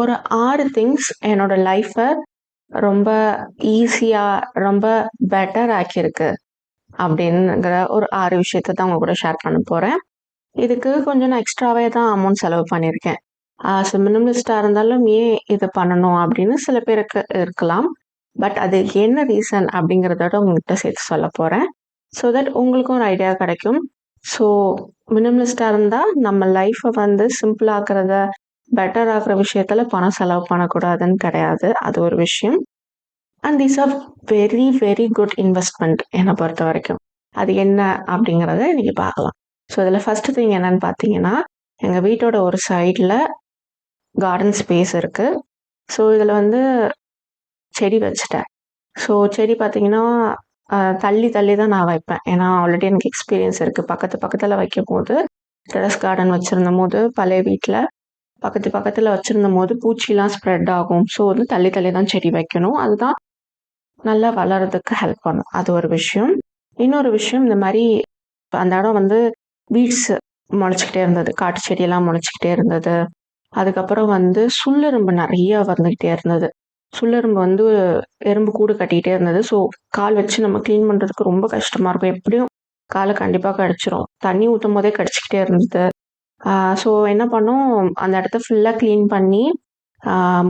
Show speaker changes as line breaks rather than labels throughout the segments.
ஒரு 6 திங்ஸ் என்னோட லைஃப்பை ரொம்ப ஈஸியாக ரொம்ப பெட்டர் ஆக்கியிருக்கு அப்படிங்கிற ஒரு 6 விஷயத்தை தான் உங்க கூட ஷேர் பண்ண போகிறேன். இதுக்கு கொஞ்சம் நான் எக்ஸ்ட்ராவே தான் அமௌண்ட் செலவு பண்ணியிருக்கேன். ஸோ மினிமலிஸ்டாக இருந்தாலும் ஏன் இது பண்ணணும் அப்படின்னு சில பேருக்கு இருக்கலாம். பட் அது என்ன ரீசன் அப்படிங்கிறதோட உங்ககிட்ட சேர்த்து சொல்ல போகிறேன். ஸோ தட் உங்களுக்கும் ஒரு ஐடியா கிடைக்கும். ஸோ மினிமலிஸ்டாக இருந்தால் நம்ம லைஃப்பை வந்து சிம்பிள் ஆக்குறத பெட்டர் ஆக்குற விஷயத்தில் பணம் செலவு பண்ணக்கூடாதுன்னு கிடையாது. அது ஒரு விஷயம். And these are very very good investment என்னை பொறுத்த வரைக்கும். அது என்ன அப்படிங்கிறத இன்னைக்கு பார்க்கலாம். ஸோ இதில் ஃபஸ்ட்டு திங் என்னன்னு பார்த்தீங்கன்னா, எங்கள் வீட்டோட ஒரு சைடில் கார்டன் ஸ்பேஸ் இருக்குது. ஸோ இதில் வந்து செடி வச்சுட்டேன். ஸோ செடி பார்த்தீங்கன்னா தள்ளி தள்ளி தான் நான் வைப்பேன். ஏன்னா ஆல்ரெடி எனக்கு எக்ஸ்பீரியன்ஸ் இருக்குது. பக்கத்தில் வைக்கும் போது டெரஸ் கார்டன் வச்சுருந்த போது பழைய வீட்டில் பக்கத்தில் வச்சுருந்த போது பூச்சிலாம் ஸ்ப்ரெட் ஆகும். ஸோ வந்து தள்ளி தள்ளி தான் செடி வைக்கணும். அதுதான் நல்லா வளர்கிறதுக்கு ஹெல்ப் பண்ணும். அது ஒரு விஷயம். இன்னொரு விஷயம், இந்த மாதிரி அந்த இடம் வந்து வீட்ஸ் முளைச்சிக்கிட்டே இருந்தது. காட்டு செடியெல்லாம் முளைச்சிக்கிட்டே இருந்தது. அதுக்கப்புறம் வந்து சுள்ளெரும்பு நிறைய வந்துக்கிட்டே இருந்தது. சுள்ளெரும்பு வந்து எறும்பு கூடு கட்டிக்கிட்டே இருந்தது. ஸோ கால் வச்சு நம்ம க்ளீன் பண்ணுறதுக்கு ரொம்ப கஷ்டமாக இருக்கும். எப்படியும் காலை கண்டிப்பாக கடிச்சிரும். தண்ணி ஊற்றும் போதே கடிச்சிக்கிட்டே இருந்தது. ஸோ என்ன பண்ணோம், அந்த இடத்த ஃபுல்லாக க்ளீன் பண்ணி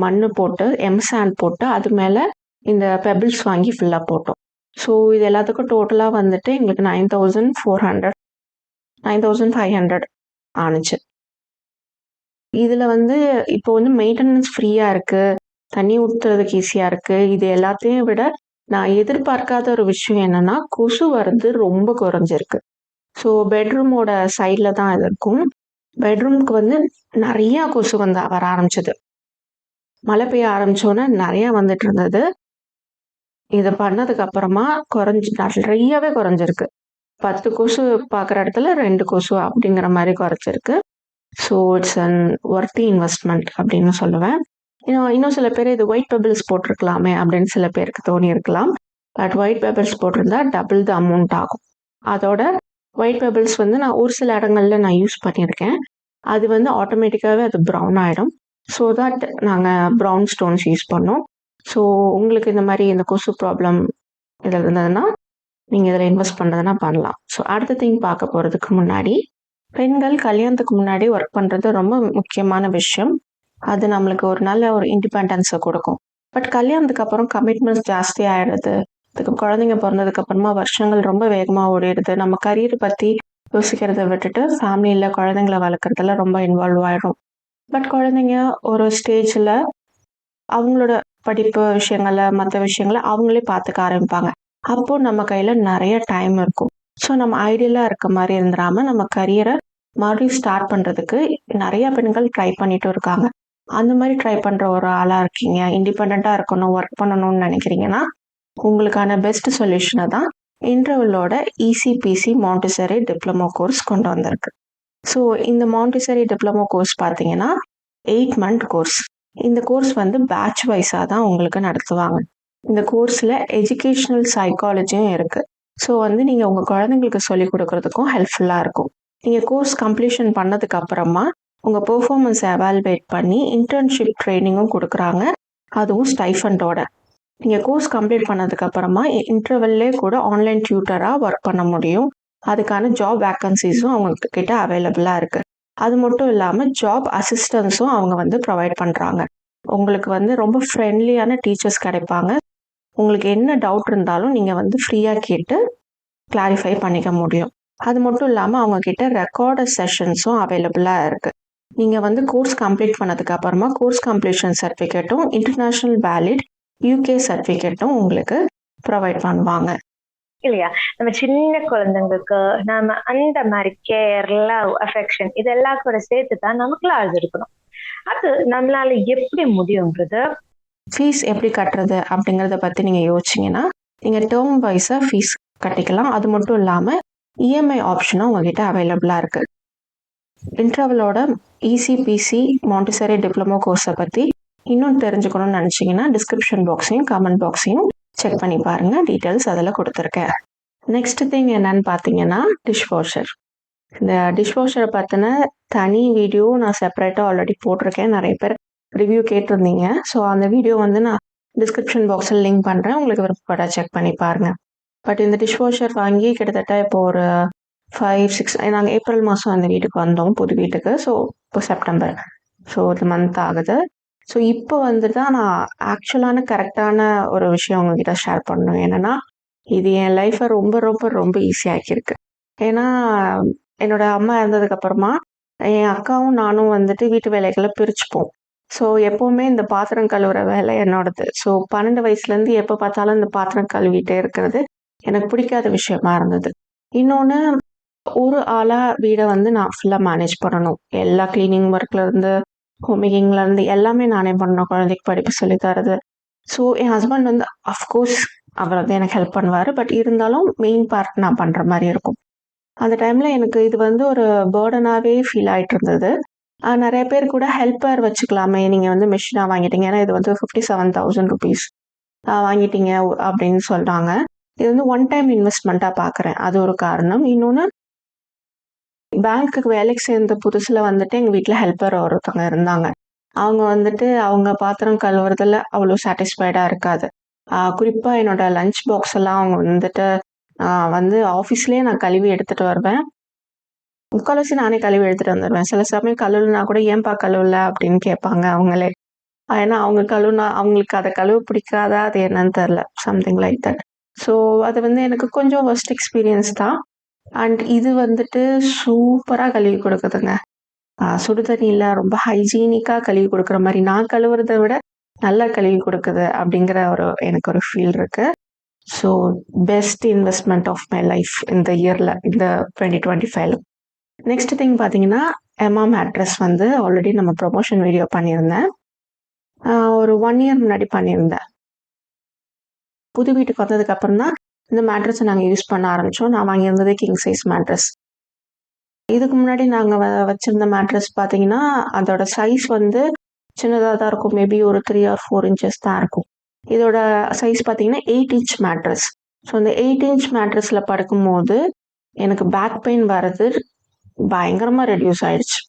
மண் போட்டு சாண்ட் போட்டு அது மேலே இந்த பெபிள்ஸ் வாங்கி ஃபுல்லாக போட்டோம். ஸோ இது எல்லாத்துக்கும் டோட்டலாக வந்துட்டு எங்களுக்கு 9,500 ஆணுச்சு. இதில் வந்து இப்போ வந்து மெயின்டெனன்ஸ் ஃப்ரீயாக இருக்குது, தண்ணி ஊற்றுறதுக்கு ஈஸியாக இருக்குது. இது எல்லாத்தையும் விட நான் எதிர்பார்க்காத ஒரு விஷயம் என்னென்னா, கொசு வரது ரொம்ப குறைஞ்சிருக்கு. ஸோ பெட்ரூமோட சைடில் தான் இது இருக்கும். பெட்ரூம்க்கு வந்து நிறையா கொசு வந்து வர ஆரம்பிச்சது. மழை பெய்ய ஆரம்பித்தோன்னே நிறையா வந்துட்டு இருந்தது. இதை பண்ணதுக்கு அப்புறமா நிறையவே குறைஞ்சிருக்கு. 10 கொசு பார்க்குற இடத்துல 2 கொசு அப்படிங்கிற மாதிரி குறைச்சிருக்கு. So it's an worthy investment அப்படின்னு சொல்லுவேன். இன்னும் சில பேர் இது ஒயிட் பெபிள்ஸ் போட்டிருக்கலாமே அப்படின்னு சில பேருக்கு தோணி இருக்கலாம். பட் ஒயிட் பெபிள்ஸ் போட்டிருந்தா டபுள் த அமௌண்ட் ஆகும். அதோட ஒயிட் பெபிள்ஸ் வந்து நான் ஒரு சில இடங்கள்ல நான் யூஸ் பண்ணியிருக்கேன். அது வந்து ஆட்டோமேட்டிக்காகவே அது ப்ரௌன் ஆகிடும். ஸோ தட் நாங்கள் ப்ரௌன் ஸ்டோன்ஸ் யூஸ் பண்ணோம். ஸோ உங்களுக்கு இந்த மாதிரி இந்த கொசு ப்ராப்ளம் இதில் இருந்ததுன்னா நீங்கள் இதில் இன்வெஸ்ட் பண்ணுறதுனா பண்ணலாம். ஸோ அடுத்த திங் பார்க்க போகிறதுக்கு முன்னாடி, பெண்கள் கல்யாணத்துக்கு முன்னாடி ஒர்க் பண்ணுறது ரொம்ப முக்கியமான விஷயம். அது நம்மளுக்கு ஒரு நல்ல ஒரு இண்டிபெண்டன்ஸை கொடுக்கும். பட் கல்யாணத்துக்கு அப்புறம் கமிட்மெண்ட்ஸ் ஜாஸ்தி ஆகிடுது. அதுக்கு குழந்தைங்க பிறந்ததுக்கு அப்புறமா வருஷங்கள் ரொம்ப வேகமாக ஓடிடுது. நம்ம கரியரை பற்றி யோசிக்கிறத விட்டுட்டு ஃபேமிலியில் குழந்தைங்கள வளர்க்குறதுல ரொம்ப இன்வால்வ் ஆகிடும். பட் குழந்தைங்க ஒரு ஸ்டேஜில் அவங்களோட படிப்பு விஷயங்களை மற்ற விஷயங்களை அவங்களே பார்த்துக்க ஆரம்பிப்பாங்க. அப்போ நம்ம கையில் நிறைய டைம் இருக்கும். ஸோ நம்ம ஐடியலாக இருக்க மாதிரி இருந்துடாமல் நம்ம கரியரை மறுபடியும் ஸ்டார்ட் பண்ணுறதுக்கு நிறைய பெண்கள் ட்ரை பண்ணிட்டு இருக்காங்க. அந்த மாதிரி ட்ரை பண்ணுற ஒரு ஆளாக இருக்கீங்க, இண்டிபெண்ட்டாக இருக்கணும், ஒர்க் பண்ணணும்னு நினைக்கிறீங்கன்னா உங்களுக்கான பெஸ்ட் சொல்யூஷனை தான் இன்டர்வலோட ECPC மாண்டிசரி டிப்ளமோ கோர்ஸ் கொண்டு வந்திருக்கு. ஸோ இந்த மாண்டிசரி டிப்ளமோ கோர்ஸ் பார்த்தீங்கன்னா 8 month கோர்ஸ். இந்த கோர்ஸ் வந்து பேட்ச் வைஸாக தான் உங்களுக்கு நடத்துவாங்க. இந்த கோர்ஸில் எஜுகேஷ்னல் சைக்காலஜியும் இருக்குது. ஸோ வந்து நீங்கள் உங்கள் குழந்தைங்களுக்கு சொல்லிக் கொடுக்கறதுக்கும் ஹெல்ப்ஃபுல்லாக இருக்கும். நீங்கள் கோர்ஸ் கம்ப்ளீஷன் பண்ணதுக்கு அப்புறமா உங்கள் பெர்ஃபார்மன்ஸை எவால்வேட் பண்ணி இன்டர்ன்ஷிப் ட்ரைனிங்கும் கொடுக்குறாங்க, அதுவும் ஸ்டைஃபண்டோட. நீங்கள் கோர்ஸ் கம்ப்ளீட் பண்ணதுக்கு அப்புறமா இன்டர்வல்லே கூட ஆன்லைன் டியூட்டராக ஒர்க் பண்ண முடியும். அதுக்கான ஜாப் வேக்கன்சிஸும் அவங்க கிட்ட அவைலபிளாக இருக்குது. அது மட்டும் இல்லாமல் ஜாப் அசிஸ்டன்ஸும் அவங்க வந்து ப்ரொவைட் பண்ணுறாங்க. உங்களுக்கு வந்து ரொம்ப ஃப்ரெண்ட்லியான டீச்சர்ஸ் கிடைப்பாங்க. உங்களுக்கு என்ன டவுட் இருந்தாலும் நீங்கள் வந்து ஃப்ரீயாக கேட்டு கிளாரிஃபை பண்ணிக்க முடியும். அது மட்டும் இல்லாமல் அவங்கக்கிட்ட ரெக்கார்டர் செஷன்ஸும் அவைலபிளாக இருக்குது. நீங்கள் வந்து கோர்ஸ் கம்ப்ளீட் பண்ணதுக்கு அப்புறமா கோர்ஸ் கம்ப்ளீஷன் சர்டிஃபிகேட்டும் இன்டர்நேஷ்னல் வேலிட் UK சர்டிஃபிகேட்டும் உங்களுக்கு ப்ரொவைட் பண்ணுவாங்க.
இல்லையா? நம்ம சின்ன குழந்தைங்களுக்கு நம்ம அந்த மாதிரி கேர், லவ், அஃபெக்ஷன் இதெல்லாம் கூட சேர்த்து தான் நமக்குள்ள அழுது இருக்கணும். அது நம்மளால எப்படி முடியுங்கிறது,
ஃபீஸ் எப்படி கட்டுறது அப்படிங்கிறத பற்றி நீங்கள் யோசிச்சிங்கன்னா நீங்கள் டேர்ம் வைஸாக ஃபீஸ் கட்டிக்கலாம். அது மட்டும் இல்லாமல் EMI ஆப்ஷனும் உங்ககிட்ட அவைலபிளாக இருக்குது. இன்டர்வலோட ECPC மாண்டிசரி டிப்ளமோ கோர்ஸை பற்றி இன்னும் தெரிஞ்சுக்கணும்னு நினச்சிங்கன்னா டிஸ்கிரிப்ஷன் பாக்ஸையும் கமெண்ட் பாக்ஸையும் செக் பண்ணி பாருங்கள். டீட்டெயில்ஸ் அதில் கொடுத்துருக்கேன். நெக்ஸ்ட் திங் என்னன்னு பார்த்தீங்கன்னா டிஷ்வாஷர். இந்த டிஷ்வாஷரை பற்றின தனி வீடியோ நான் செப்பரேட்டாக ஆல்ரெடி போட்டிருக்கேன். நிறைய பேர் ரிவ்யூ கேட்டிருந்தீங்க. ஸோ அந்த வீடியோ வந்து நான் டிஸ்கிரிப்ஷன் பாக்ஸில் லிங்க் பண்ணுறேன். உங்களுக்கு விருப்பப்பட செக் பண்ணி பாருங்கள். பட் இந்த டிஷ் வாஷர் வாங்கி கிட்டத்தட்ட இப்போ ஒரு 5-6 நாங்கள் ஏப்ரல் மாதம் அந்த வீட்டுக்கு வந்தோம், புது வீட்டுக்கு. ஸோ இப்போ செப்டம்பர், ஸோ ஒரு மந்த் ஆகுது. ஸோ இப்போ வந்துட்டு தான் நான் ஆக்சுவலான கரெக்டான ஒரு விஷயம் உங்ககிட்ட ஷேர் பண்ணணும். என்னன்னா, இது என் லைஃப்பை ரொம்ப ரொம்ப ரொம்ப ஈஸியாக்கியிருக்கு. ஏன்னா என்னோட அம்மா இறந்ததுக்கு அப்புறமா என் அக்காவும் நானும் வந்துட்டு வீட்டு வேலைகளை பிரிச்சுப்போம். ஸோ எப்போவுமே இந்த பாத்திரம் கழுவுற வேலை என்னோடது. ஸோ 12 வயசுலேருந்து எப்போ பார்த்தாலும் இந்த பாத்திரம் கழுவிட்டே இருக்கிறது எனக்கு பிடிக்காத விஷயமா இருந்தது. இன்னொன்று, ஒரு ஆளாக வீடை வந்து நான் ஃபுல்லாக மேனேஜ் பண்ணணும். எல்லா கிளீனிங் ஒர்க்லேருந்து ஹோம் மேக்கிங்லேருந்து எல்லாமே நானே பண்ணணும். குழந்தைக்கு படிப்பு சொல்லி தரது. ஸோ என் ஹஸ்பண்ட் வந்து அஃப்கோர்ஸ் அவர் வந்து எனக்கு ஹெல்ப் பண்ணுவார். பட் இருந்தாலும் மெயின் பார்ட் நான் பண்ணுற மாதிரி இருக்கும். அந்த டைமில் எனக்கு இது வந்து ஒரு பேர்டனாகவே ஃபீல் ஆகிட்டு இருந்தது. நிறைய பேர் கூட ஹெல்ப்பர் வச்சுக்கலாமே, நீங்கள் வந்து மிஷினாக வாங்கிட்டீங்க, ஏன்னா இது வந்து 57,000 ருபீஸ் வாங்கிட்டீங்க அப்படின்னு சொல்கிறாங்க. இது வந்து ஒன் டைம் இன்வெஸ்ட்மெண்ட்டாக பார்க்குறேன். அது ஒரு காரணம். இன்னொன்று, பேங்க்குக்கு வேலைக்கு சேர்ந்த புதுசில் வந்துட்டு எங்கள் வீட்டில் ஹெல்ப்பர் ஒருத்தவங்க இருந்தாங்க. அவங்க வந்துட்டு அவங்க பாத்திரம் கழுவுறதுல அவ்வளோ சாட்டிஸ்ஃபைடாக இருக்காது. குறிப்பாக என்னோட லஞ்ச் பாக்ஸ் எல்லாம் அவங்க வந்துட்டு வந்து ஆஃபீஸ்லேயே நான் கழுவி எடுத்துகிட்டு வருவேன். முக்கால்வாசி நானே கழுவி எடுத்துகிட்டு வந்துடுவேன். சில சமயம் கழுவுனா கூட ஏன்பா கழுவல அப்படின்னு கேட்பாங்க அவங்களே. ஏன்னா அவங்க கழுவுனா அவங்களுக்கு அதை கழுவ பிடிக்காதா, அது என்னன்னு தெரில, சம்திங் லைக் தட். ஸோ அது வந்து எனக்கு கொஞ்சம் ஃபர்ஸ்ட் எக்ஸ்பீரியன்ஸ் தான். அண்ட் இது வந்துட்டு சூப்பராக கழுவி கொடுக்குதுங்க. சுடு தண்ணியில் ரொம்ப ஹைஜீனிக்காக கழுவி கொடுக்குற மாதிரி, நான் கழுவுறதை விட நல்லா கழுவி கொடுக்குது அப்படிங்கிற எனக்கு ஒரு ஃபீல் இருக்கு. So best investment of my life இந்த இயரில், இந்த 2025. நெக்ஸ்ட் திங் பார்த்தீங்கன்னா, எம்மா மேட்ரஸ் வந்து ஆல்ரெடி நம்ம ப்ரொமோஷன் வீடியோ பண்ணியிருந்தேன். ஒரு 1 இயர் முன்னாடி பண்ணியிருந்தேன். புது வீட்டுக்கு வந்ததுக்கு அப்புறம் தான் இந்த மேட்ரஸை நாங்கள் யூஸ் பண்ண ஆரம்பித்தோம். நான் வாங்கியிருந்தது கிங் சைஸ் மேட்ரஸ். இதுக்கு முன்னாடி நாங்கள் வச்சுருந்த மேட்ரஸ் பார்த்தீங்கன்னா, அதோட சைஸ் வந்து சின்னதாக தான் இருக்கும். மேபி ஒரு 3 or 4 இன்ச்சஸ் தான் இருக்கும். இதோட சைஸ் பார்த்தீங்கன்னா 8 இன்ச் மேட்ரஸ். ஸோ அந்த 8 இன்ச் மேட்ரஸில் படுக்கும்போது எனக்கு பேக் பெயின் வர்றது பயங்கரமாக ரெடியூஸ் ஆயிடுச்சு.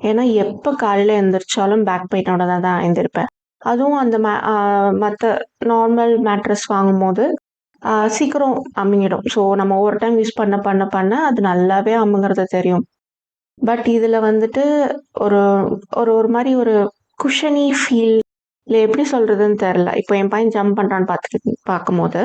ஏன்னா எப்போ காலையில் எழுந்திரிச்சாலும் பேக் பெயினோட தான் எழுந்திருப்பேன். அதுவும் அந்த மற்ற நார்மல் மேட்ரஸ் வாங்கும்போது சீக்கிரம் அமுங்கிடும். ஸோ நம்ம ஒவ்வொரு டைம் யூஸ் பண்ண பண்ண பண்ண அது நல்லாவே அமுங்கிறது தெரியும். பட் இதில் வந்துட்டு ஒரு ஒரு ஒரு மாதிரி ஒரு குஷனி ஃபீல், இல்லை எப்படி சொல்கிறதுன்னு தெரில. இப்போ என் பையன் ஜம்ப் பண்ணுறான்னு பார்க்கும்போது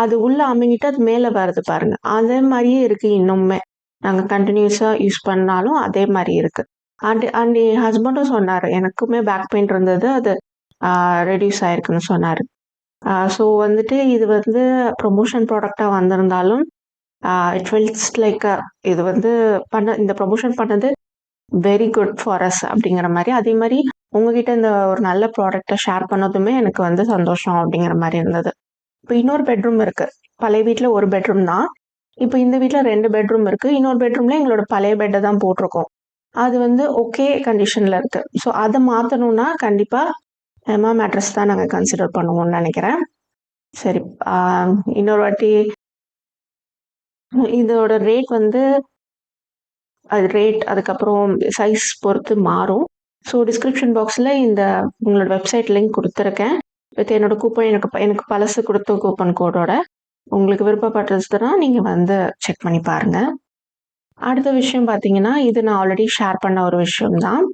அது உள்ளே அமுங்கிட்டு அது மேலே வருது பாருங்க, அதே மாதிரியே இருக்குது. இன்னுமே நாங்கள் கண்டினியூஸாக யூஸ் பண்ணாலும் அதே மாதிரி இருக்குது. அண்ட் என் ஹஸ்பண்டும் சொன்னார், எனக்குமே பேக் பெயின் இருந்தது, அது ரெடியூஸ் ஆயிருக்குன்னு சொன்னார். ஸோ வந்துட்டு இது வந்து ப்ரொமோஷன் ப்ராடக்டாக வந்திருந்தாலும் இட் ஃபீல்ஸ் லைக் இது வந்து இந்த ப்ரொமோஷன் பண்ணது வெரி குட் ஃபார் அஸ் அப்படிங்கிற மாதிரி. அதே மாதிரி உங்ககிட்ட இந்த ஒரு நல்ல ப்ராடக்டை ஷேர் பண்ணதுமே எனக்கு வந்து சந்தோஷம் அப்படிங்கிற மாதிரி இருந்தது. இப்போ இன்னொரு பெட்ரூம் இருக்குது. பழைய வீட்டில் ஒரு பெட்ரூம் தான். இப்போ இந்த வீட்டில் 2 பெட்ரூம் இருக்குது. இன்னொரு பெட்ரூமில் எங்களோட பழைய பெட்டை தான் போட்டிருக்கோம். அது வந்து ஓகே கண்டிஷனில் இருக்குது. ஸோ அதை மாற்றணுன்னா கண்டிப்பாக எம்மா மேட்ரஸ் தான் நாங்கள் கன்சிடர் பண்ணுவோம்னு நினைக்கிறேன். சரி, இன்னொரு வாட்டி இதோட ரேட் வந்து அதுக்கப்புறம் சைஸ் பொறுத்து மாறும். ஸோ டிஸ்கிரிப்ஷன் பாக்ஸில் உங்களோட வெப்சைட் லிங்க் கொடுத்துருக்கேன். வித் என்னோட கூப்பன், எனக்கு பழசு கொடுத்த கூப்பன் கோடோட. உங்களுக்கு விருப்பப்பட்டதுன்னா நீங்கள் வந்து செக் பண்ணி பாருங்கள். அடுத்த விஷயம் பார்த்தீங்கன்னா, இது நான் ஆல்ரெடி ஷேர் பண்ண ஒரு விஷயம் தான்,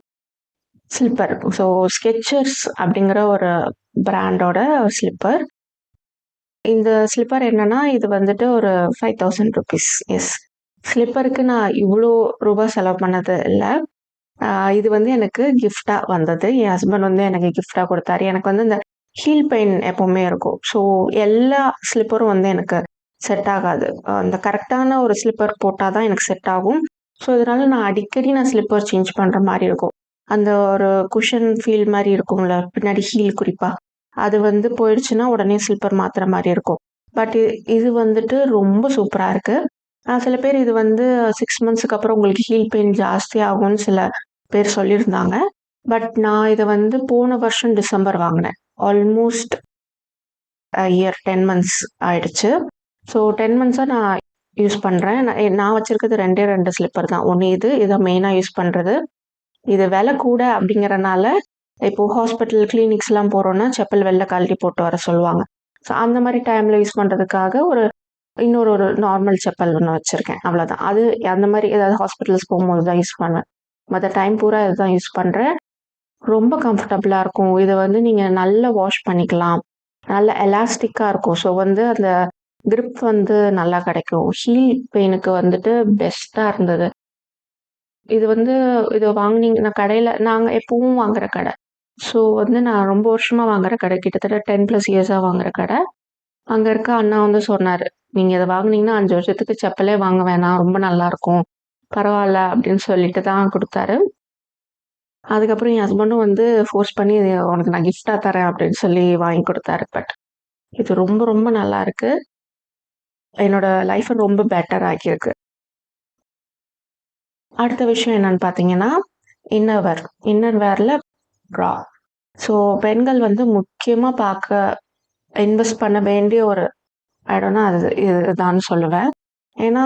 ஸ்லிப்பர். ஸோ ஸ்கெச்சர்ஸ் அப்படிங்கிற ஒரு பிராண்டோட ஸ்லிப்பர். இந்த ஸ்லிப்பர் என்னன்னா, இது வந்துட்டு ஒரு 5,000 ருபீஸ். எஸ், ஸ்லிப்பருக்கு நான் இவ்வளோ ரூபா செலவு பண்ணது இல்லை. இது வந்து எனக்கு கிஃப்டாக வந்தது. என் ஹஸ்பண்ட் வந்து எனக்கு கிஃப்டாக கொடுத்தாரு. எனக்கு வந்து இந்த ஹீல் பெயின் எப்போவுமே இருக்கும். ஸோ எல்லா ஸ்லிப்பரும் வந்து எனக்கு செட் ஆகாது. அந்த கரெக்டான ஒரு ஸ்லிப்பர் போட்டால் தான் எனக்கு செட் ஆகும். ஸோ இதனால நான் அடிக்கடி ஸ்லிப்பர் சேஞ்ச் பண்ணுற மாதிரி இருக்கும். அந்த ஒரு குஷன் ஃபீல் மாதிரி இருக்கும்ல பின்னாடி, ஹீல் குறிப்பாக, அது வந்து போயிடுச்சுன்னா உடனே ஸ்லிப்பர் மாற்றுற மாதிரி இருக்கும். பட் இது வந்துட்டு ரொம்ப சூப்பராக இருக்குது. சில பேர் இது வந்து 6 மந்த்ஸுக்கு அப்புறம் உங்களுக்கு ஹீல் பெயின் ஜாஸ்தி ஆகும்னு சில பேர் சொல்லியிருந்தாங்க. பட் நான் இதை வந்து போன வருஷம் டிசம்பர் வாங்கினேன். ஆல்மோஸ்ட் இயர் 10 மந்த்ஸ் ஆயிடுச்சு. ஸோ 10 மந்த்ஸாக நான் யூஸ் பண்ணுறேன். நான் வச்சுருக்கிறது 2 ஸ்லிப்பர் தான். ஒன்று இதை மெயினாக யூஸ் பண்ணுறது. இது விலை கூட அப்படிங்கிறனால இப்போ ஹாஸ்பிட்டல் கிளினிக்ஸ்லாம் போகிறோன்னா செப்பல் வெளில கழட்டி போட்டு வர சொல்லுவாங்க. ஸோ அந்த மாதிரி டைமில் யூஸ் பண்ணுறதுக்காக இன்னொரு நார்மல் செப்பல் ஒன்று வச்சுருக்கேன், அவ்வளோதான். அது அந்த மாதிரி ஏதாவது ஹாஸ்பிட்டல்ஸ் போகும்போது தான் யூஸ் பண்ணுவேன். மற்ற டைம் பூரா இதுதான் யூஸ் பண்ணுறேன். ரொம்ப கம்ஃபர்டபுளாக இருக்கும். இதை வந்து நீங்கள் நல்லா வாஷ் பண்ணிக்கலாம். நல்ல எலாஸ்டிக்காக இருக்கும். ஸோ வந்து அந்த grip வந்து நல்லா கிடைக்கும். ஹீல் பெயினுக்கு வந்துட்டு பெஸ்ட்டாக இருந்தது. இது வந்து இதை வாங்குனீங்கன்னா கடையில் நாங்கள் எப்பவும் வாங்குற கடை. ஸோ வந்து நான் ரொம்ப வருஷமாக வாங்குற கடை, கிட்டத்தட்ட 10+ இயர்ஸாக வாங்குற கடை. அங்கே இருக்க அண்ணா வந்து சொன்னார், நீங்கள் இதை வாங்குனீங்கன்னா 5 வருஷத்துக்கு செப்பலே வாங்க வேணாம், ரொம்ப நல்லாயிருக்கும், பரவாயில்ல அப்படின்னு சொல்லிட்டு தான் கொடுத்தாரு. அதுக்கப்புறம் என் ஹஸ்பண்டும் வந்து ஃபோர்ஸ் பண்ணி "இது உனக்கு நான் கிஃப்டாக தரேன்" அப்படின்னு சொல்லி வாங்கி கொடுத்தாரு. பட் இது ரொம்ப ரொம்ப நல்லா இருக்கு. என்னோட லைஃப்பை ரொம்ப பெட்டர் ஆக்கியிருக்கு. அடுத்த விஷயம் என்னன்னு பார்த்தீங்கன்னா, இன்னர் வேரில் ப்ரா. ஸோ பெண்கள் வந்து முக்கியமாக இன்வெஸ்ட் பண்ண வேண்டிய ஒரு இடம்னா அது இதுதான்னு சொல்லுவேன். ஏன்னா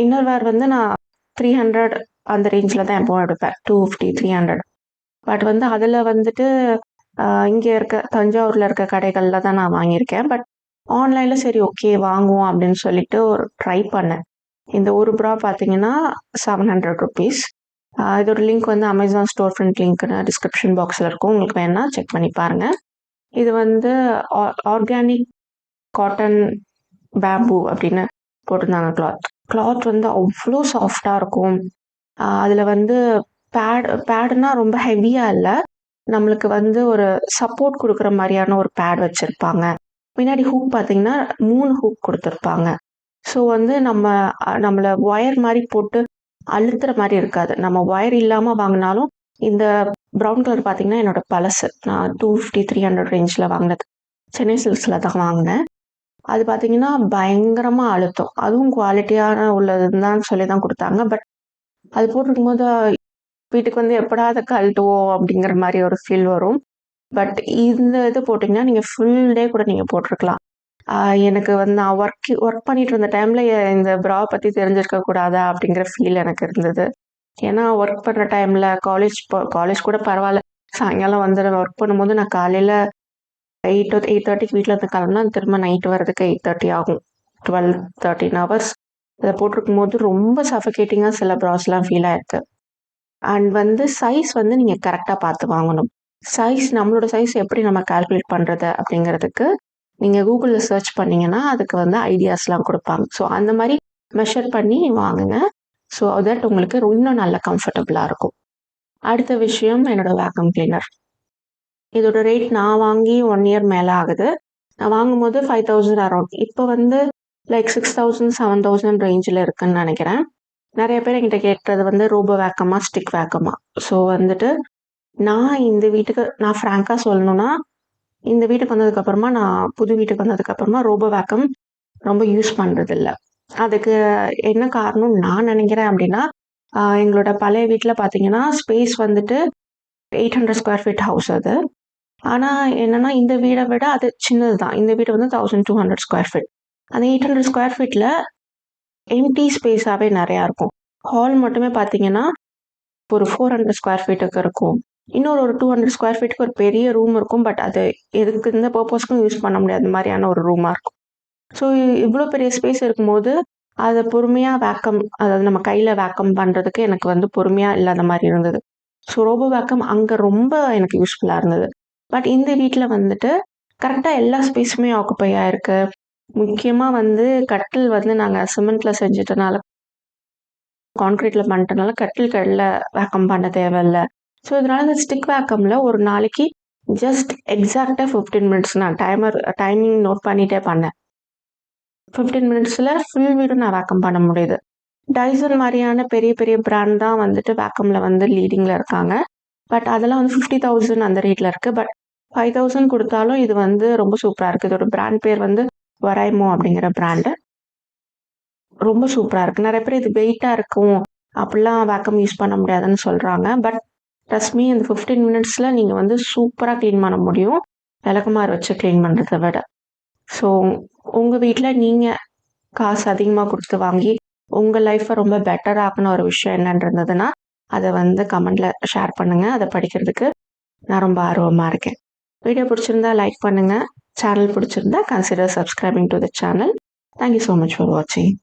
இன்னர் வேர் வந்து நான் 300 அந்த ரேஞ்சில் தான் எப்பவும் எடுப்பேன், 250 300. பட் வந்து அதில் வந்துட்டு இங்கே இருக்க தஞ்சாவூரில் இருக்க கடைகளில் தான் நான் வாங்கியிருக்கேன். பட் ஆன்லைனில் சரி ஓகே வாங்குவோம் அப்படின்னு சொல்லிட்டு ஒரு ட்ரை பண்ணேன். இந்த ஒரு ப்ரா பார்த்தீங்கன்னா 700 ருபீஸ். இதோட லிங்க் வந்து அமேசான் ஸ்டோர் ஃப்ரண்ட் லிங்க்னு டிஸ்கிரிப்ஷன் பாக்ஸில் இருக்கும், உங்களுக்கு வேணால் செக் பண்ணி பாருங்கள். இது வந்து ஆர்கானிக் காட்டன் பேம்பூ அப்படின்னு போட்டிருந்தாங்க. கிளாத் வந்து அவ்வளோ சாஃப்டாக இருக்கும். அதில் வந்து பேடுனா ரொம்ப ஹெவியாக இல்லை, நம்மளுக்கு வந்து ஒரு சப்போர்ட் கொடுக்குற மாதிரியான ஒரு பேட் வச்சுருப்பாங்க. பின்னாடி ஹூக் பார்த்தீங்கன்னா 3 ஹூக் கொடுத்துருப்பாங்க. ஸோ வந்து நம்மளை ஒயர் மாதிரி போட்டு அழுத்துற மாதிரி இருக்காது. நம்ம ஒயர் இல்லாமல் வாங்கினாலும் இந்த ப்ரௌன் கலர் பார்த்தீங்கன்னா என்னோட பழசு, நான் 250 300 ரேஞ்சில் வாங்கினது, சென்னை சில்க்ஸில் தான் வாங்கினேன். அது பார்த்தீங்கன்னா பயங்கரமாக அழுத்தம், அதுவும் குவாலிட்டியான உள்ளதுன்னு தான் சொல்லி தான் கொடுத்தாங்க. பட் அது போட்டிருக்கும் போது வீட்டுக்கு வந்து எப்படா அதை கழட்டுவோம் அப்படிங்கிற மாதிரி ஒரு ஃபீல் வரும். பட் இந்த இது போட்டிங்கன்னா நீங்கள் ஃபுல் டே கூட நீங்கள் போட்டிருக்கலாம். எனக்கு வந்து நான் ஒர்க் பண்ணிட்டு இருந்த டைமில் இந்த ப்ரா பற்றி தெரிஞ்சிருக்க கூடாதா அப்படிங்கிற ஃபீல் எனக்கு இருந்தது. ஏன்னா ஒர்க் பண்ணுற டைமில் காலேஜ் கூட பரவாயில்ல, சாயங்காலம் வந்து ஒர்க் பண்ணும்போது நான் காலையில் 8:30க்கு வீட்டில் இருந்து கிளம்புனா திரும்ப நைட்டு வர்றதுக்கு 8:30 ஆகும். 12-13 ஹவர்ஸ் இதை போட்டிருக்கும் போது ரொம்ப சஃபகேட்டிங்காக சில ப்ராஸ்லாம் ஃபீல் ஆயிருக்கு. அண்ட் வந்து சைஸ் வந்து நீங்கள் கரெக்டாக பார்த்து வாங்கணும். நம்மளோட சைஸ் எப்படி நம்ம கால்குலேட் பண்ணுறது அப்படிங்கிறதுக்கு நீங்கள் கூகுளில் சர்ச் பண்ணிங்கன்னா அதுக்கு வந்து ஐடியாஸ்லாம் கொடுப்பாங்க. ஸோ அந்த மாதிரி மெஷர் பண்ணி வாங்குங்க. ஸோ தட் உங்களுக்கு இன்னும் நல்ல கம்ஃபர்டபுளாக இருக்கும். அடுத்த விஷயம் என்னோட வேக்யூம் கிளீனர். இதோட ரேட் நான் வாங்கி 1 இயர் மேலே ஆகுது. நான் வாங்கும்போது 5,000 அரௌண்ட். இப்போ வந்து லைக் 6,000 7,000 ரேஞ்சில் இருக்குன்னு நினைக்கிறேன். நிறைய பேர் என்கிட்ட கேட்குறது வந்து ரோபோ வேக்கமா ஸ்டிக் வேக்கமா. ஸோ வந்துட்டு நான் ஃப்ராங்காக சொல்லணும்னா, இந்த வீட்டுக்கு வந்ததுக்கப்புறமா, நான் புது வீட்டுக்கு வந்ததுக்கப்புறமா ரோபோ வேக்கம் ரொம்ப யூஸ் பண்ணுறதில்ல. அதுக்கு என்ன காரணம் நான் நினைக்கிறேன் அப்படின்னா, எங்களோட பழைய வீட்டில் பார்த்தீங்கன்னா ஸ்பேஸ் வந்துட்டு 800 ஸ்கொயர் ஃபீட் ஹவுஸ் அது. ஆனால் என்னென்னா இந்த வீடை விட அது சின்னது தான். இந்த வீடு வந்து 1,200 ஸ்கொயர் ஃபீட். அந்த 800 ஸ்கொயர் ஃபீட்டில் எம்டி ஸ்பேஸாகவே நிறையா இருக்கும். ஹால் மட்டுமே பார்த்தீங்கன்னா ஒரு 400 ஸ்கொயர் ஃபீட்டுக்கு இருக்கும். இன்னொரு 200 ஸ்கொயர் ஃபீட்டுக்கு ஒரு பெரிய ரூம் இருக்கும். பட் அது எதுக்கு இந்த பர்பஸ்க்கும் யூஸ் பண்ண முடியாத மாதிரியான ஒரு ரூமாக இருக்கும். ஸோ இவ்வளோ பெரிய ஸ்பேஸ் இருக்கும்போது அதை பொறுமையாக அதாவது நம்ம கையில் வேக்கம் பண்ணுறதுக்கு எனக்கு வந்து பொறுமையாக இல்லாத மாதிரி இருந்தது. ஸோ ரோபோ வேக்கம் அங்கே ரொம்ப எனக்கு யூஸ்ஃபுல்லாக இருந்தது. பட் இந்த வீட்டில் வந்துட்டு கரெக்டாக எல்லா ஸ்பேஸுமே ஆக்குப்பை ஆயிருக்கு. முக்கியமாக வந்து கட்டில் வந்து நாங்கள் சிமெண்ட்டில் செஞ்சிட்டனால, கான்க்ரீட்டில் பண்ணிட்டனால கட்டில் வேக்கம் பண்ண தேவையில்லை. ஸோ இதனால இந்த ஸ்டிக் வேக்கமில் ஒரு நாளைக்கு ஜஸ்ட் எக்ஸாக்டாக 15 மினிட்ஸ் நான் டைமிங் நோட் பண்ணிகிட்டே பண்ணேன். 15 மினிட்ஸில் ஃபுல் வீடும் நான் வேக்கம் பண்ண முடியுது. டைசன் மாதிரியான பெரிய பெரிய பிராண்ட் தான் வந்துட்டு வேக்கமில் வந்து லீடிங்கில் இருக்காங்க. பட் அதெல்லாம் வந்து 50,000 அந்த ரேட்டில் இருக்குது. பட் 5,000 கொடுத்தாலும் இது வந்து ரொம்ப சூப்பராக இருக்குது. இதோட பிராண்ட் பேர் வந்து வரைமோ அப்படிங்கிற பிராண்டு. ரொம்ப சூப்பராக இருக்குது. நிறைய பேர் இது வெயிட்டாக இருக்கும், அப்படிலாம் வேக்கம் யூஸ் பண்ண முடியாதுன்னு சொல்கிறாங்க. பட் ட்ரஸ்ட் மீ, இந்த 15 மினிட்ஸில் நீங்கள் வந்து சூப்பராக க்ளீன் பண்ண முடியும், விளக்குமாறு வச்சு க்ளீன் பண்ணுறதை விட. ஸோ உங்கள் வீட்டில் நீங்கள் காசு அதிகமாக கொடுத்து வாங்கி உங்கள் லைஃப்பை ரொம்ப பெட்டர் ஆக்குன ஒரு விஷயம் என்னன்னு இருந்ததுன்னா அதை வந்து கமெண்டில் ஷேர் பண்ணுங்கள். அதை படிக்கிறதுக்கு நான் ரொம்ப ஆர்வமாக இருக்கேன். வீடியோ பிடிச்சிருந்தா லைக் பண்ணுங்கள். சேனல் பிடிச்சிருந்தா consider subscribing to the channel. Thank you so much for வாட்சிங்.